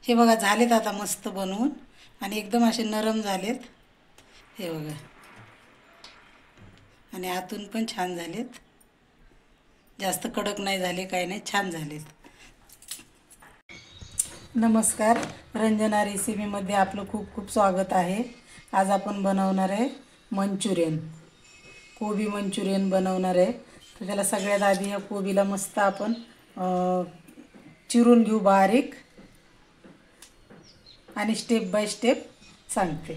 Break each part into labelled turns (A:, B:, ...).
A: हे बघा झालेत आता मस्त बनवून आणि एकदम असे नरम झालेत. हे बघा आणि आतून पण छान झालेत. जास्त कडक नाही झाले, काही नाही, छान झालेत. नमस्कार, रंजना रेसिपीमध्ये आपलं खूप खूप स्वागत आहे. आज आपण बनवणार आहे मंचुरियन, कोबी मंचुरियन बनवणार आहे. तर त्याला सगळ्यात आधी या कोबीला मस्त आपण चिरून घेऊ बारीक आणि स्टेप बाय स्टेप सांगते.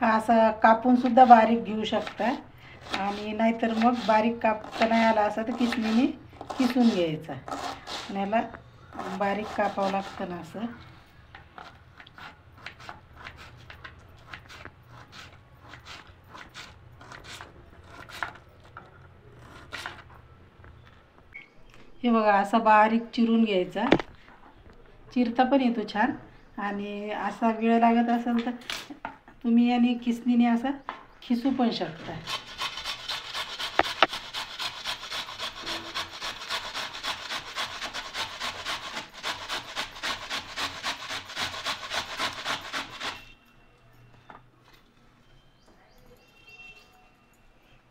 A: हा असा कापून सुद्धा बारीक घेऊ शकता आणि नाहीतर मग बारीक कापता नाही आला असं तर किसणीने किसून घ्यायचा आणि याला बारीक कापावं लागतं ना असं. हे बघा असा बारीक चिरून घ्यायचा. चिरता पण येतो छान आणि असा वेळ लागत असेल तर तुम्ही याने खिसणीने असा खिसू पण शकता.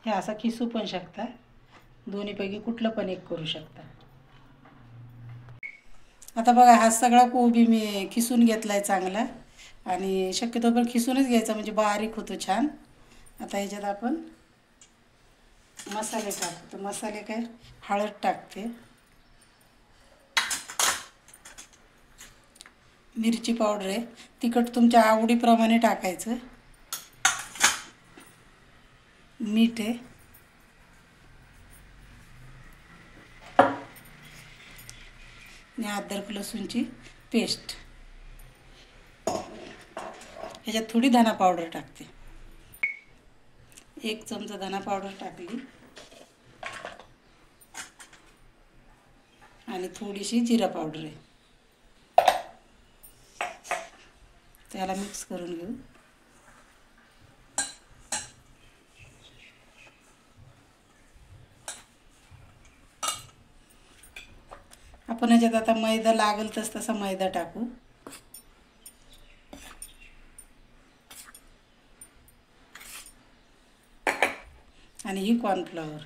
A: हे असा खिसू पण शकता. दोन्हीपैकी कुठलं पण एक करू शकता. आता बघा हा सगळा कोबी मी खिसून घेतला आहे चांगला आणि शक्यतो पण खिसूनच घ्यायचा म्हणजे बारीक होतो छान. आता ह्याच्यात आपण मसाले टाकतो. मसाले काय, हळद टाकते, मिरची पावडर आहे, तिखट तुमच्या आवडीप्रमाणे टाकायचं, मीठ आहे, आणि अद्रक लसूणची पेस्ट. ह्याच्यात थोडी धना पावडर टाकते, 1 चमचा धना पावडर टाकली आणि थोडीशी जिरा पावडर आहे. त्याला मिक्स करून घेऊ. आपण ह्याच्यात आता मैदा लागेल तसा मैदा टाकू आणि ही कॉर्नफ्लॉवर.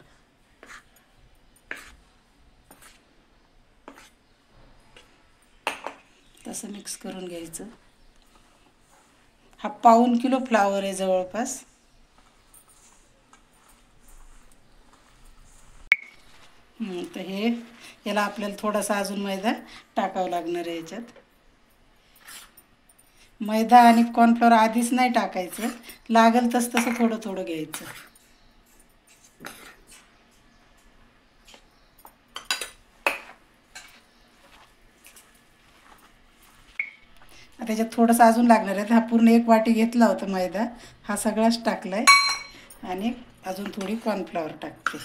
A: तसं मिक्स करून घ्यायचं. हा 1/4 किलो फ्लावर आहे जवळपास. तर हे याला आपल्याला थोडासा अजून मैदा टाकावा लागणार आहे. याच्यात मैदा आणि कॉर्नफ्लॉवर आधीच नाही टाकायचं, लागेल तसं थोडं थोडं घ्यायचं. आता त्याच्यात थोडंसं अजून लागणार आहे. हा पूर्ण 1 वाटी घेतला होता मैदा, हा सगळाच टाकला आहे आणि अजून थोडी कॉर्नफ्लॉवर टाकते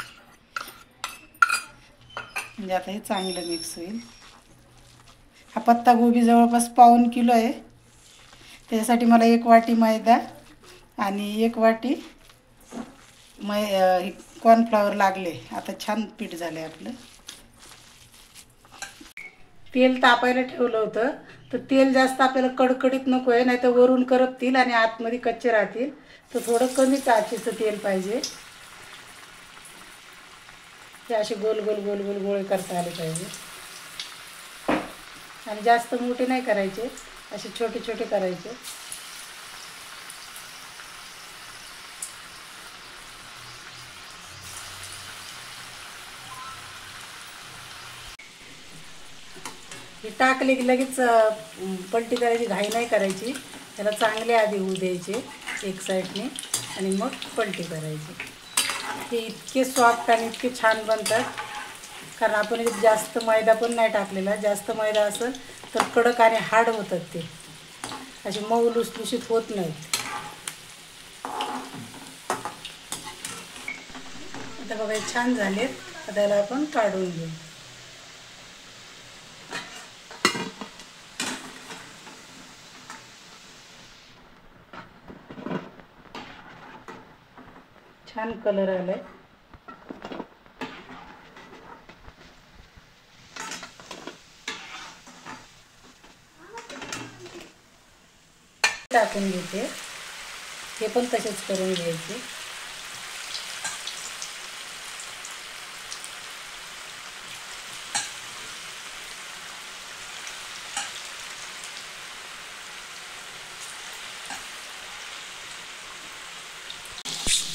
A: म्हणजे आता हे चांगलं मिक्स होईल. हा पत्ता गोबी जवळपास 1/4 किलो आहे. त्याच्यासाठी मला 1 वाटी मैदा आणि 1 वाटी कॉर्नफ्लॉवर लागले. आता छान पीठ झालं आहे आपलं. तेल तापायला ठेवलं होतं, तर तेल जास्त आपल्याला कडकडीत नको आहे, नाही तर वरून करपतील आणि आतमध्ये कच्चे राहतील. तर थोडं कमी आचेचं तेल पाहिजे. हे असे गोल गोल गोल गोल गोळे करता आले पाहिजे आणि जास्त मोठे नाही करायचे, असे छोटे छोटे करायचे. हे टाकले की लगेच पलटी करायची घाई नाही करायची. त्याला चांगले आधी होऊ द्यायचे एक साईडने आणि मग पलटी करायची. हे इतके सॉफ्ट आणि इतके छान बनतात कारण आपण याच्यात जास्त मैदा पण नाही टाकलेला. जास्त मैदा असेल तर कडक आणि हार्ड होतात, ते असे मऊ लुसलुशीत होत नाहीत. आता बघा छान झालेत. आता याला आपण काढून घेऊ. छान कलर आलाय. टाकून घेते, हे पण तसेच करून घ्यायचे.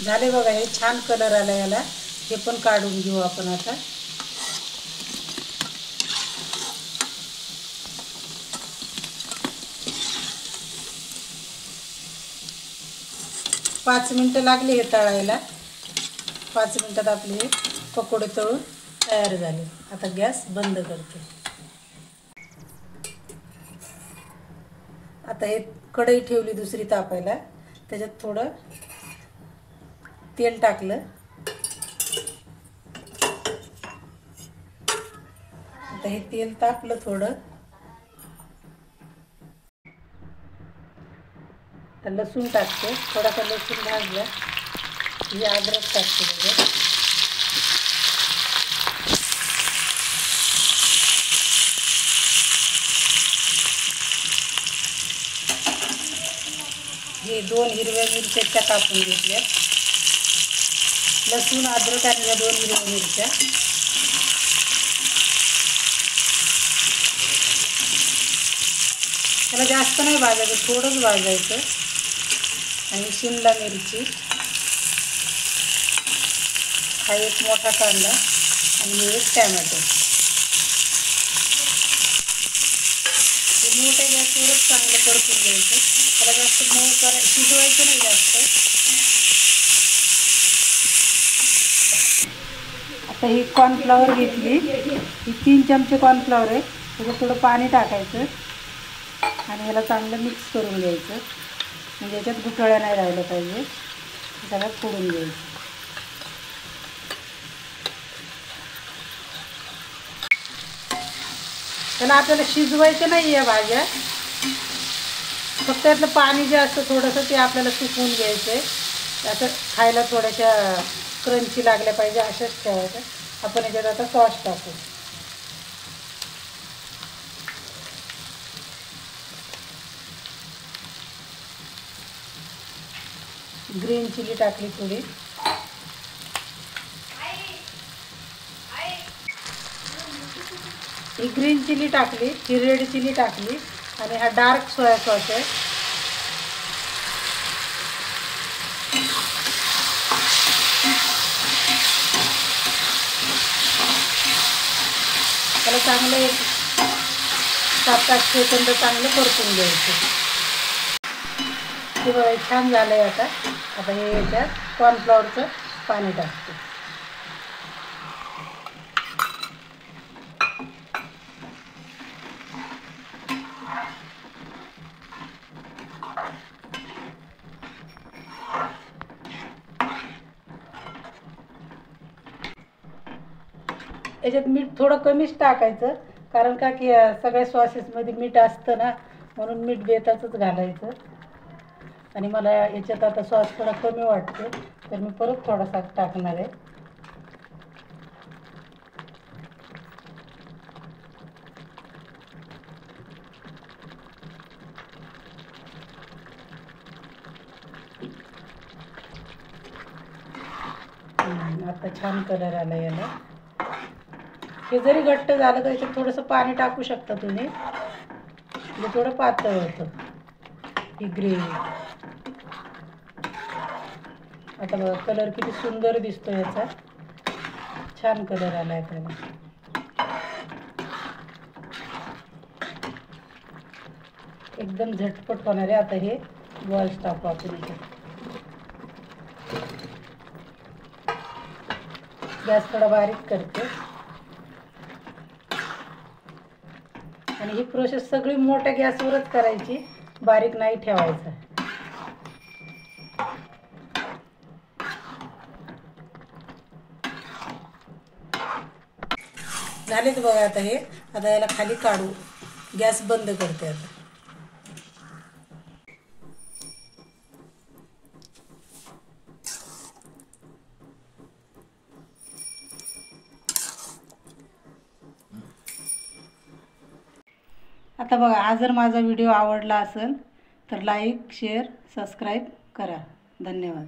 A: झाले बघा, हे छान कलर आला याला. हे पण काढून घेऊ आपण आता. पाच मिनटं लागली हे तळायला. 5 मिनटात आपले हे पकोडे तळून तयार झाले. आता गॅस बंद करते. आता हे कढई ठेवली दुसरी तापायला. त्याच्यात थोडं तेल टाकलं. आता हे तेल तापलं थोडं. तर लसूण टाकते. थोडासा लसूण भाजला ही अद्रक टाकते त्याच्यात. हे 2 हिरव्या मिरच्या कापून घेतल्या. लसूण अद्रक आणि 2 हिरव्या मिरच्या. त्याला जास्त नाही भाजायचं, थोडंच भाजायचं. आणि शिमला मिरची, हा एक मोठा कांदा आणि एक टॅमॅटो. हे मोठ्या गॅसवरच चांगलं परतून घ्यायचं. त्याला जास्त मऊ शिजवायचं नाही जास्त. आता ही कॉर्नफ्लॉवर घेतली. ही 3 चमचे कॉर्नफ्लॉवर आहे. त्याच्यात थोडं पाणी टाकायचं आणि याला चांगलं मिक्स करून घ्यायचं. म्हणजे याच्यात गुठळ्या नाही राहिलं पाहिजे. सगळं फोडून घ्यायचं. त्याला आपल्याला शिजवायचं नाही आहे भाज्या. फक्त यातलं पाणी जे असतं थोडंसं ते आपल्याला सुकवून घ्यायचं आहे. असं खायला थोड्याशा क्रंची लागल्या पाहिजे अशाच ठेवायचं. आपण याच्यात आता सॉस टाकू. ग्रीन चिली टाकली थोडी. ही ग्रीन चिली टाकली, ही रेड चिली टाकली आणि हा डार्क सोया सॉस आहे. त्याला चांगलं एक 7-8 सेकंद चांगलं परतून घ्यायचं. हे बघा छान झालं आहे. आता हे याच्यात कॉर्नफ्लॉवरचं पाणी टाकते. याच्यात मीठ थोडं कमीच टाकायचं, कारण का की सगळ्या सॉसेसमध्ये मीठ असतं ना, म्हणून मीठ बेताचंच घालायचं. आणि मला याच्यात आता सॉस थोडा कमी वाटते, तर मी परत थोडासा टाकणार आहे. आता छान कलर आला याला. हे जरी घट्ट झालं तर याच्यात थोडंसं पाणी टाकू शकता तुम्ही. म्हणजे थोडं पातळ होतं ही ग्रेव्ही. आता बघा कलर किती सुंदर दिसतो याचा. छान कलर आला आहे त्याला. एकदम झटपट होणार आहे. आता हे बॉल्स टाकू आपण याच्यात. गॅस थोडा बारीक करते. आणि ही प्रोसेस सगळी मोठ्या गॅसवरच करायची, बारीक नाही ठेवायचं. झालेत बघा आता हे. आता याला खाली काढू. गॅस बंद करते आता. आता बघा, हा जर माझा व्हिडिओ आवडला असेल तर लाईक शेअर सबस्क्राईब करा. धन्यवाद.